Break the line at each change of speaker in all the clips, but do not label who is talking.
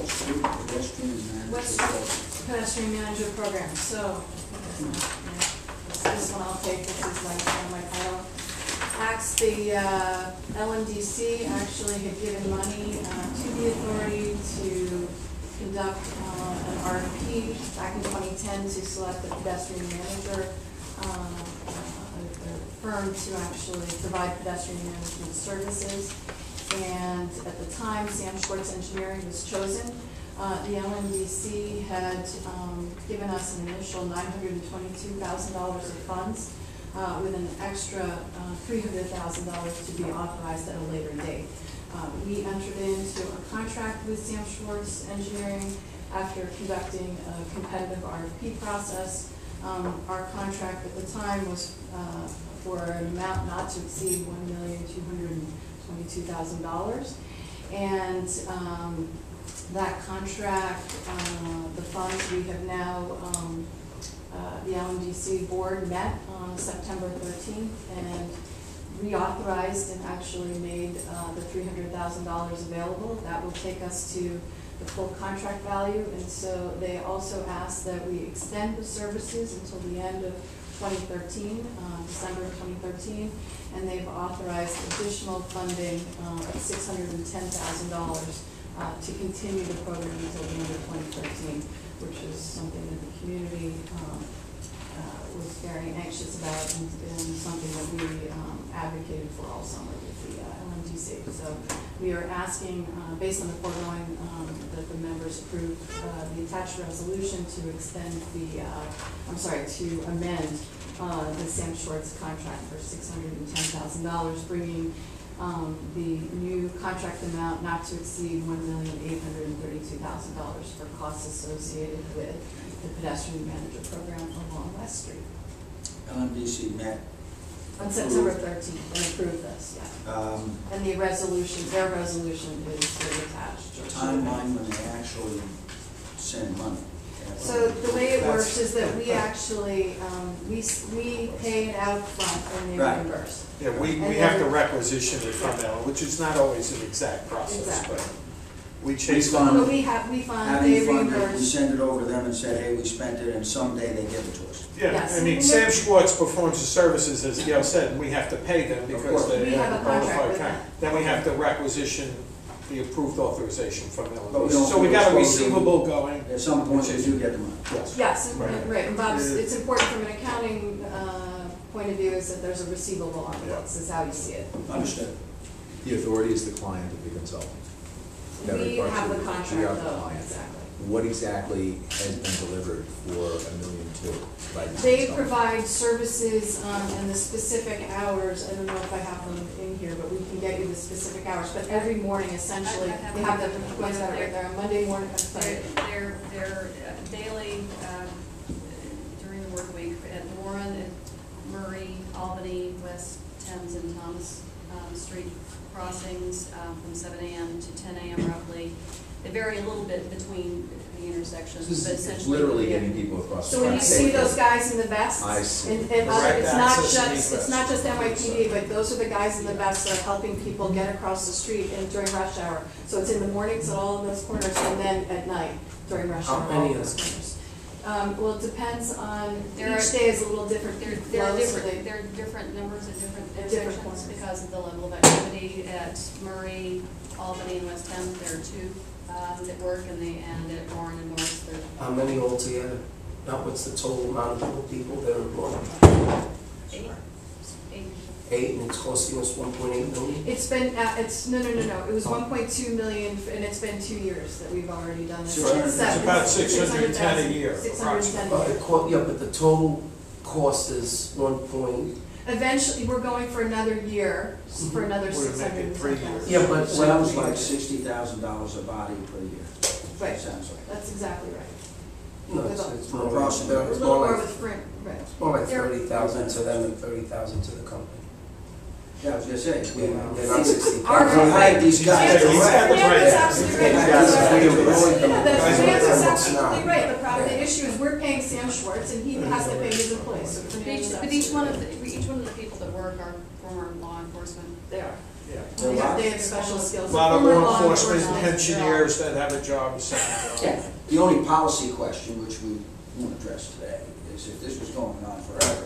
Street Pedestrian Manager Program. So, this one I'll take. This is my title. Acts, the LMDC actually had given money to the authority to conduct an RFP back in 2010 to select a pedestrian manager, a firm to actually provide pedestrian management services. And at the time, Sam Schwartz Engineering was chosen. The LMDC had given us an initial $922,000 of funds with an extra $300,000 to be authorized at a later date. We entered into a contract with Sam Schwartz Engineering after conducting a competitive RFP process. Our contract at the time was for an amount not to exceed $1,222,000. And that contract, the funds we have now, the LMDC board met on September 13th and reauthorized and actually made the $300,000 available. That will take us to the full contract value, and so they also asked that we extend the services until the end of 2013, December of 2013, and they've authorized additional funding of $610,000 to continue the program until the end of 2013, which is something that the community was very anxious about and something that we advocated for all summer with the LMDC. So we are asking, based on the foregoing, that the members approve the attached resolution to extend the, to amend the Sam Schwartz contract for $610,000, bringing the new contract amount not to exceed $1,832,000 for costs associated with the pedestrian manager program along West Street.
LMDC met
On September 13th and approved this, yeah. And the resolution, their resolution is attached.
Timeline when they actually send money.
So the way it works is that we actually, we pay it out front and they
Right.
reimburse.
Yeah, we have to requisition it from them, which is not always an exact process,
Exactly.
but we chase
fund-
them.
But we fund, they
Having funded, we
reimburse.
send it over to them and said, hey, we spent it, and someday they give it to us.
Yeah,
Yes.
I mean, Sam Schwartz performs the services, as Gail said, and we have to pay them because
course.
they
We
have
have
a
a
bona
contract
fide
with them.
contract. Then we have to requisition the approved authorization from
But we
LMDC.
don't
So we got a
expose them.
receivable going.
At some point, we do get the money.
Yes.
Yes,
Right.
right, and Bob's, it's important from an accounting point of view is that there's a receivable on the books, is how you see it.
Understood.
The authority is the client of the consultant.
We have the
We are the
contract though,
client.
exactly.
What exactly has been delivered for $1.2 million by this
They
consultant?
provide services and the specific hours. I don't know if I have them in here, but we can get you the specific hours. But every morning, essentially,
I
they have the points out right there. On Monday morning, I'm sorry.
They're daily, during the work week, at Warren, at Murray, Albany, West Thames, and Thomas Street crossings from 7 a.m. to 10 a.m. roughly. They vary a little bit between the intersections,
This
but
is
essentially.
literally
yeah.
getting people across the
So when you see those guys in the vests,
I see.
and
Direct
it's not
access and
just,
egress.
it's not just NYPD, but those are the guys in the vests that are helping people get across the street and during rush hour. So it's in the mornings at all of those corners, and then at night during rush hour.
How
at all
many
of
of
those
them?
corners. Well, it depends on,
There are-
each day is a little different.
There
flow,
are
so
different, there are different numbers at different
At different
intersections
corners.
because of the level of activity at Murray, Albany, and West Thames. There are two that work, and at Warren and North, there
How many altogether? Now, what's the total amount of people that are employed?
are eight.
8, and it's costing us 1.8 million?
It's been, no, it was 1.2 million, and it's been 2 years that we've already done this.
600
It's about 610 a year,
610 a
But
year.
yeah, but the total cost is 1 point.
Eventually, we're going for another year, for another
We're making
610,000.
3 years.
Yeah, but
Sounds like $60,000 a body per year.
Right,
Sounds like.
that's exactly right.
No, it's more
Across the
A
it's
little
more
more
like,
with Sprint, right.
it's more like
They're-
30,000 to them and 30,000 to the company.
Yeah, I was gonna say.
They're not 60,000.
Our-
We hired these guys.
Yeah, he's got the right
Dan's
answer.
absolutely right.
Guys,
Sorry.
we do really
Yeah, that's-
guys,
Dan's is
it's
absolutely
not.
right. The problem, the issue is we're paying Sam Schwartz and he has to pay his employees, so it's an
But each one of the people that work are former law enforcement
They are.
Yeah.
There are a lot-
They have special skills.
A lot of
Former
law
law
enforcement
enforcement,
engineers that have a job, a second job.
Yeah, the only policy question, which we won't address today, is if this was going on forever,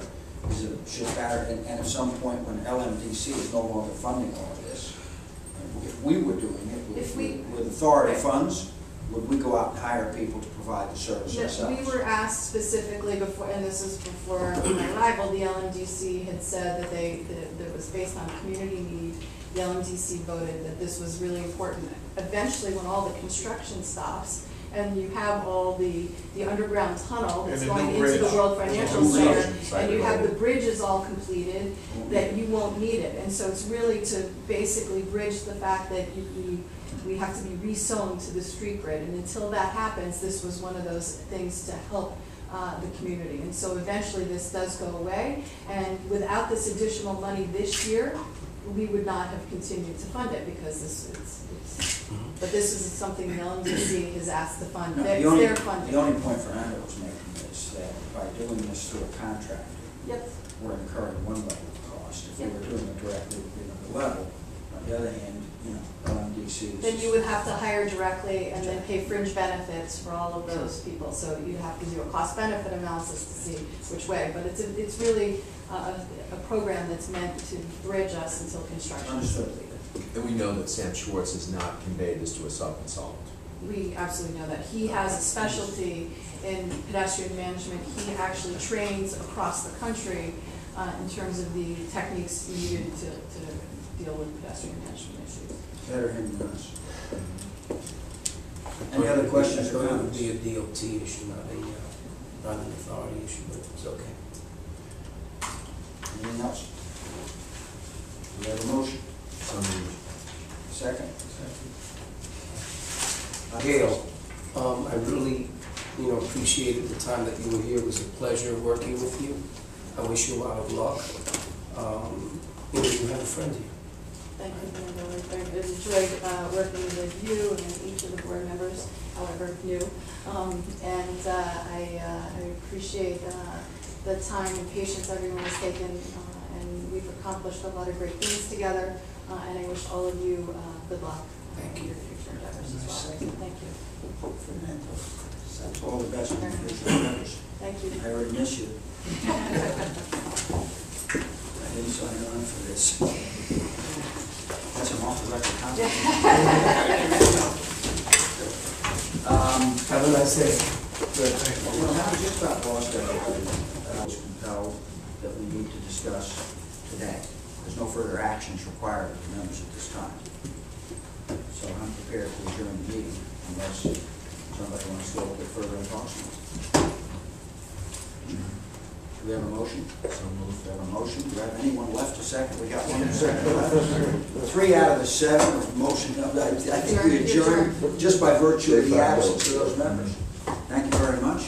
is it should matter, and at some point when LMDC is no longer funding all of this, if we were doing it
If we-
with authority funds, would we go out and hire people to provide the service
No,
ourselves?
we were asked specifically before, and this is before my arrival, the LMDC had said that that it was based on community need. The LMDC voted that this was really important. Eventually, when all the construction stops, and you have all the underground tunnel that's
And the
going
new
into the
bridge.
World Financial
And the new
Center,
bridge.
and you have the bridges all completed,
Won't
that
need it.
you won't need it. And so it's really to basically bridge the fact that we have to be re-sewn to the street grid. And until that happens, this was one of those things to help the community. And so eventually this does go away. And without this additional money this year, we would not have continued to fund it because but this is something the LMDC has asked to fund.
No,
It's
the only,
their funding.
the only point Fernando was making is that by doing this through a contractor,
Yep.
we're incurring one level of cost. If we
Yep.
were doing it directly with another level, on the other hand, LMDC is.
Then you would have to hire directly and then pay fringe benefits for all of those people. So you'd have to do a cost benefit analysis to see which way. But it's really a program that's meant to bridge us until construction is
Understood.
completed.
And we know that Sam Schwartz has not conveyed this to a sub-consultant.
We absolutely know that. He has a specialty in pedestrian management. He actually trains across the country in terms of the techniques needed to deal with pedestrian management issues.
Better him than us. Any other questions or
It would
comments?
be a DOT issue, not an authority issue, but it's okay.
Anything else? We have a motion.
So moved.
Second?
Gail, I really, appreciated the time that you were here. It was a pleasure working with you. I wish you a lot of luck. You have a friend here.
Thank you, Linda. I've enjoyed working with you and each of the board members, however new. And I appreciate the time and patience everyone has taken, and we've accomplished a lot of great things together. And I wish all of you good luck.
Thank
in
you.
your future endeavors as well. Thank you.
All the best in your future endeavors.
Thank you.
I already miss you. I didn't sign on for this. That's an off-the-record comment.
Have a nice day.
Good. Well, now we just about lost everybody. I was compelled that we need to discuss today. There's no further actions required of the members at this time. So I'm prepared to adjourn the meeting unless somebody wants to go a little bit further in caution. Do we have a motion?
So moved.
We have a motion. Do we have anyone left to second? We got one second left. 3 out of the 7 of motion. I think we adjourned just by virtue of the absence of those members. Thank you very much.